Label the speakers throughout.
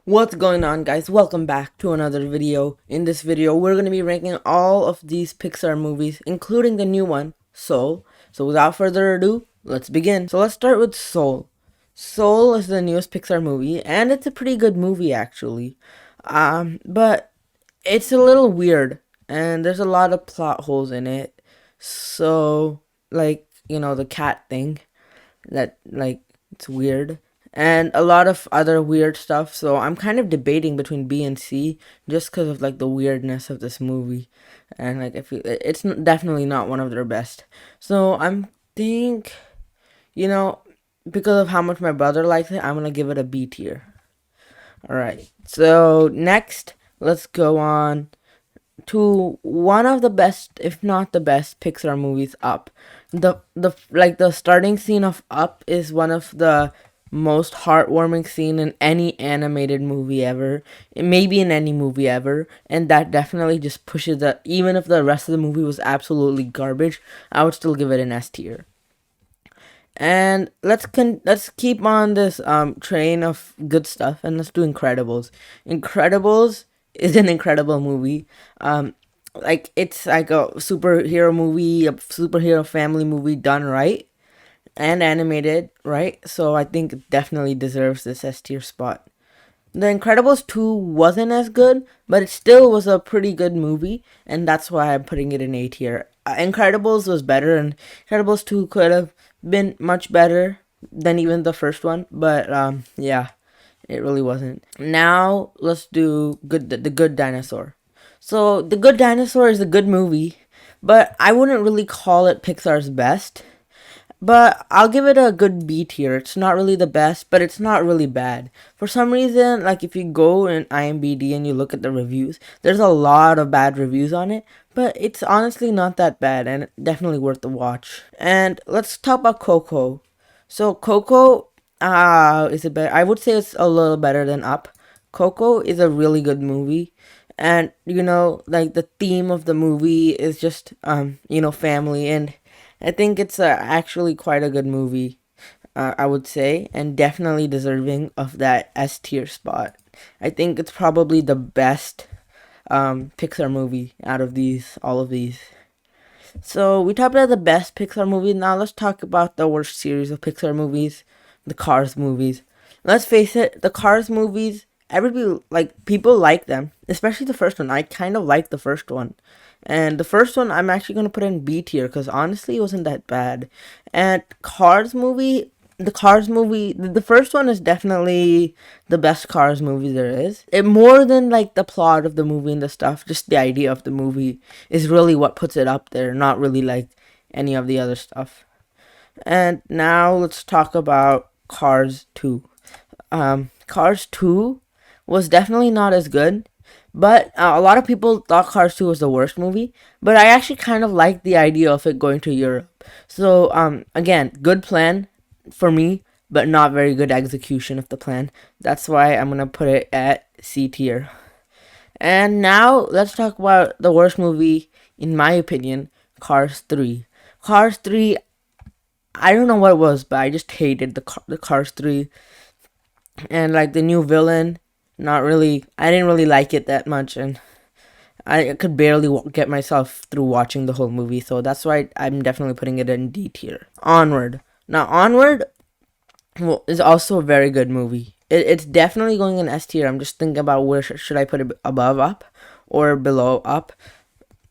Speaker 1: What's going on, guys? Welcome back to another video. In this video, we're going to be ranking all of these Pixar movies, including the new one, Soul. So without further ado, let's begin. So let's start with Soul. Soul is the newest Pixar movie, and it's a pretty good movie actually. But it's a little weird, and there's a lot of plot holes in it. So, the cat thing, it's weird, and a lot of other weird stuff. So I'm kind of debating between B and C just because of the weirdness of this movie, and it's definitely not one of their best. So think you know because of how much my brother likes it, I'm gonna give it a B tier. All right. So next, let's go on to one of the best, if not the best, Pixar movies, Up. The starting scene of Up is one of the most heartwarming scene in any animated movie ever, maybe in any movie ever, and that definitely just pushes that. Even if the rest of the movie was absolutely garbage, I would still give it an S tier. And let's keep on this train of good stuff, and let's do Incredibles. Incredibles is an incredible movie. It's like a superhero movie, a superhero family movie done right and animated right. So I think it definitely deserves this S tier spot. The Incredibles 2 wasn't as good, but it still was a pretty good movie, and that's why I'm putting it in A tier. Incredibles was better, and Incredibles 2 could have been much better than even the first one, but yeah, it really wasn't. Now let's do the Good Dinosaur. So The Good Dinosaur is a good movie, but I wouldn't really call it Pixar's best. But I'll give it a good B tier. It's not really the best, but it's not really bad. For some reason, if you go in IMDb and you look at the reviews, there's a lot of bad reviews on it, but it's honestly not that bad and definitely worth the watch. And let's talk about Coco. So Coco, is it better? I would say it's a little better than Up. Coco is a really good movie. And the theme of the movie is just family, and I think it's actually quite a good movie, I would say, and definitely deserving of that S tier spot. I think it's probably the best Pixar movie out of all of these. So we talked about the best Pixar movie. Now let's talk about the worst series of Pixar movies, the Cars movies. Let's face it, the Cars movies, people like them, especially the first one. I kind of like the first one. And the first one I'm actually going to put in B tier because honestly it wasn't that bad. And the first one is definitely the best Cars movie there is. It more than the plot of the movie and the stuff, just the idea of the movie is really what puts it up there, not really any of the other stuff. And now let's talk about Cars 2. Cars 2 was definitely not as good, but a lot of people thought Cars 2 was the worst movie, but I actually kind of liked the idea of it going to Europe. So, again, good plan for me, but not very good execution of the plan. That's why I'm going to put it at C tier. And now, let's talk about the worst movie, in my opinion, Cars 3. Cars 3, I don't know what it was, but I just hated the Cars 3. And the new villain, not really. I didn't really like it that much, and I could barely get myself through watching the whole movie. So that's why I'm definitely putting it in D tier. Onward. Now, Onward is also a very good movie. It's definitely going in S tier. I'm just thinking about where should I put it, above Up or below Up.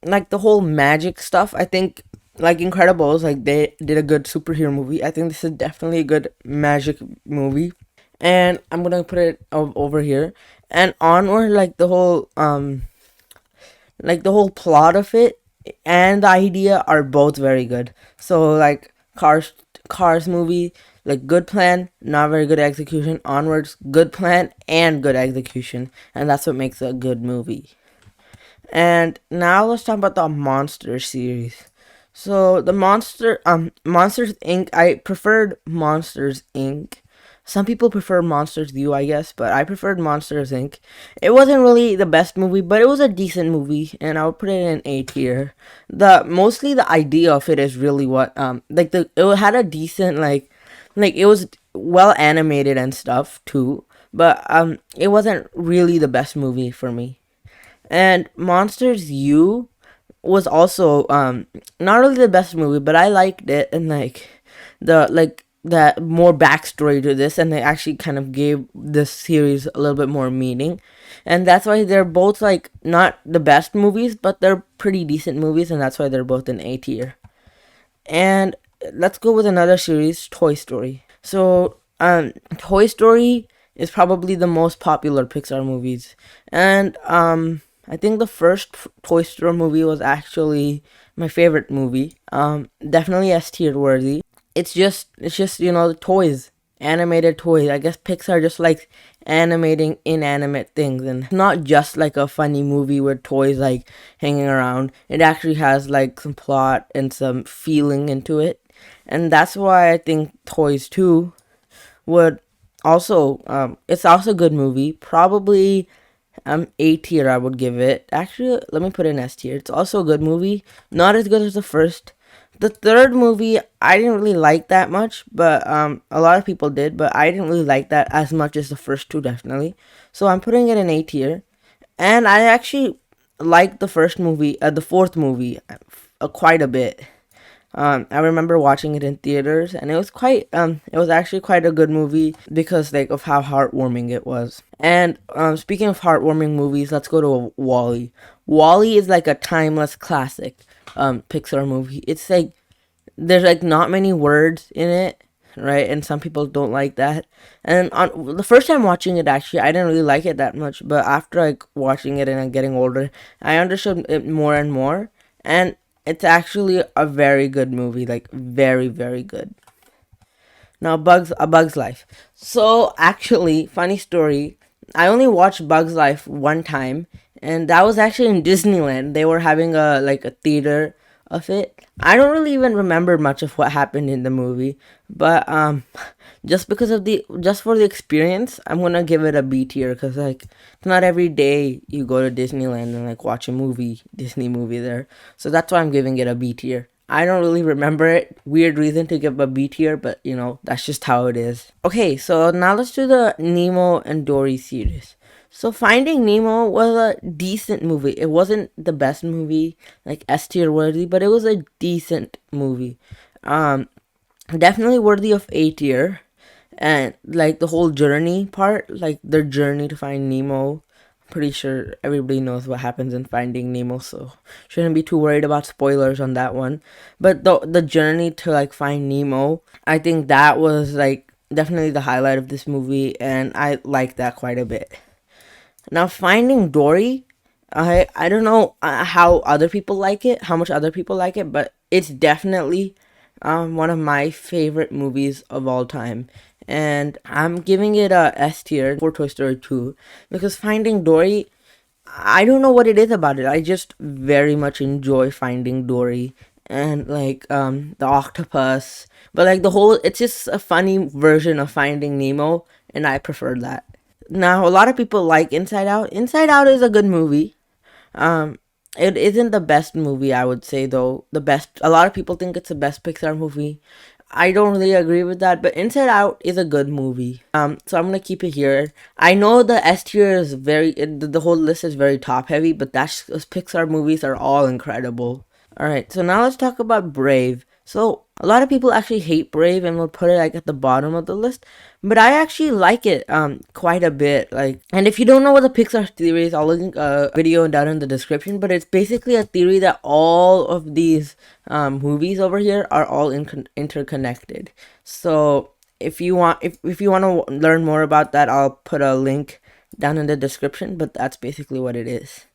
Speaker 1: The whole magic stuff, I think, Incredibles, they did a good superhero movie. I think this is definitely a good magic movie, and I'm gonna put it over here. And Onward, the whole plot of it and the idea are both very good. So Cars movie, good plan, not very good execution. Onward's good plan and good execution, and that's what makes a good movie. And now let's talk about the Monster series. So the Monsters Inc. I preferred Monsters Inc. Some people prefer Monsters U, I guess, but I preferred Monsters Inc. It wasn't really the best movie, but it was a decent movie, and I would put it in A tier. Mostly the idea of it is really what it had a decent it was well animated and stuff too, but it wasn't really the best movie for me. And Monsters U was also not really the best movie, but I liked it, and like that more backstory to this, and they actually kind of gave this series a little bit more meaning, and that's why they're both like not the best movies, but they're pretty decent movies, and that's why they're both in A tier. And let's go with another series, Toy Story. So Toy Story is probably the most popular Pixar movies, and I think the first Toy Story movie was actually my favorite movie. Definitely S tier worthy. It's just the toys, animated toys. I guess Pixar just likes animating inanimate things, and it's not just like a funny movie with toys like hanging around. It actually has like some plot and some feeling into it, and that's why I think Toys 2 would also it's also a good movie. Probably A tier I would give it. Actually, let me put it in S tier. It's also a good movie. Not as good as the first. The third movie I didn't really like that much, but a lot of people did, but I didn't really like that as much as the first two, definitely. So I'm putting it in A tier. And I actually liked the first movie, the fourth movie, quite a bit. I remember watching it in theaters, and it was actually quite a good movie because like of how heartwarming it was. And speaking of heartwarming movies, let's go to Wall-E. Wall-E is like a timeless classic, Pixar movie. It's like there's like not many words in it, right? And some people don't like that. And on the first time watching it, actually, I didn't really like it that much. But after like watching it and getting older, I understood it more and more. And it's actually a very good movie, like very, very good. Now, A Bug's Life. So actually, funny story. I only watched Bug's Life one time, and that was actually in Disneyland. They were having a theater of it. I don't really even remember much of what happened in the movie, but just for the experience, I'm gonna give it a B tier because like it's not every day you go to Disneyland and like watch a Disney movie there. So that's why I'm giving it a B tier. I don't really remember it. Weird reason to give a B tier, but that's just how it is. Okay, so now let's do the Nemo and Dory series. So Finding Nemo was a decent movie. It wasn't the best movie, like S tier worthy, but it was a decent movie. Definitely worthy of A tier. And like the whole journey part, like their journey to find Nemo, pretty sure everybody knows what happens in Finding Nemo, so shouldn't be too worried about spoilers on that one. But the journey to like find Nemo, I think that was like definitely the highlight of this movie, and I like that quite a bit. Now Finding Dory, I don't know how other people like it, how much other people like it, but it's definitely one of my favorite movies of all time. And I'm giving it a S tier for Toy Story 2 because Finding Dory, I don't know what it is about it. I just very much enjoy Finding Dory and like the octopus, but like it's just a funny version of Finding Nemo, and I prefer that. Now a lot of people like Inside Out. Inside Out is a good movie. Um, it isn't the best movie, I would say, though. A lot of people think it's the best Pixar movie. I don't really agree with that, but Inside Out is a good movie. So I'm gonna keep it here. I know the S tier is the whole list is very top heavy, but that's because Pixar movies are all incredible. Alright, so now let's talk about Brave. So a lot of people actually hate Brave and will put it like at the bottom of the list, but I actually like it quite a bit. Like, and if you don't know what the Pixar theory is, I'll link a video down in the description. But it's basically a theory that all of these movies over here are all interconnected. So if you want to learn more about that, I'll put a link down in the description. But that's basically what it is.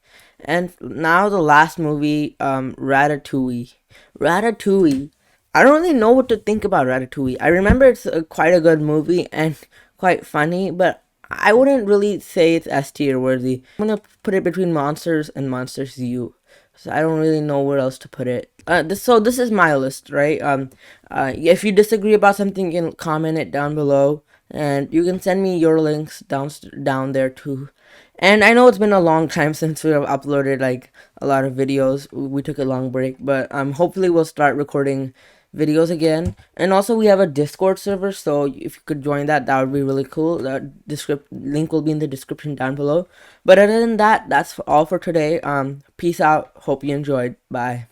Speaker 1: And now the last movie, Ratatouille. Ratatouille. I don't really know what to think about Ratatouille. I remember it's quite a good movie and quite funny, but I wouldn't really say it's S tier worthy. I'm gonna put it between Monsters and Monsters U. So I don't really know where else to put it. This is my list, right? If you disagree about something, you can comment it down below, and you can send me your links down there too. And I know it's been a long time since we have uploaded like a lot of videos. We took a long break, but hopefully we'll start recording videos again. And also we have a Discord server, so if you could join that, that would be really cool. The link will be in the description down below. But other than that, that's all for today. Peace out. Hope you enjoyed. Bye.